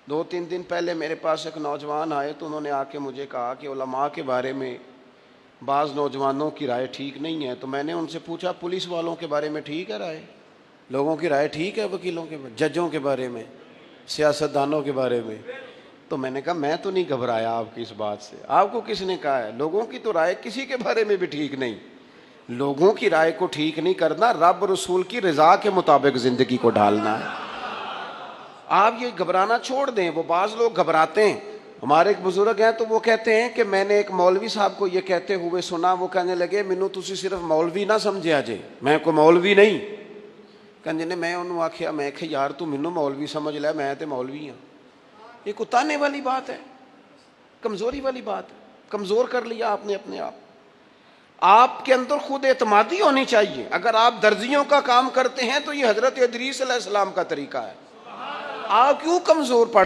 2-3 दिन पहले मेरे पास एक नौजवान आए तो उन्होंने आके मुझे कहा कि उलमा के बारे में बाज़ नौजवानों की राय ठीक नहीं है। तो मैंने उनसे पूछा पुलिस वालों के बारे में ठीक है राय, लोगों की राय ठीक है, वकीलों के, जजों के बारे में, सियासतदानों के बारे में? तो मैंने कहा मैं तो नहीं घबराया आपकी इस बात से। आपको किसने कहा है? लोगों की तो राय किसी के बारे में भी ठीक नहीं। लोगों की राय को ठीक नहीं करना, रब रसूल की रजा के मुताबिक जिंदगी को ढालना है। आप ये घबराना छोड़ दें। वो बाज़ लोग घबराते हैं। हमारे एक बुजुर्ग हैं तो वो कहते हैं कि मैंने एक मौलवी साहब को ये कहते हुए सुना, वो कहने लगे मैनू तुसी सिर्फ मौलवी ना समझिया जे, मैं कोई मौलवी नहीं। कहते ने मैं उन्होंने आख्या, मैं कि यार तू मैनू मौलवी समझ लै, मैं तो मौलवी हाँ। ये कुताने वाली बात है, कमज़ोरी वाली बात है। कमज़ोर कर लिया आपने अपने आप। आपके अंदर खुद एतमादी होनी चाहिए। अगर आप दर्जियों का काम करते हैं तो ये हज़रत इदरीस अलैहिस्सलाम का तरीका है। आप क्यों कमज़ोर पड़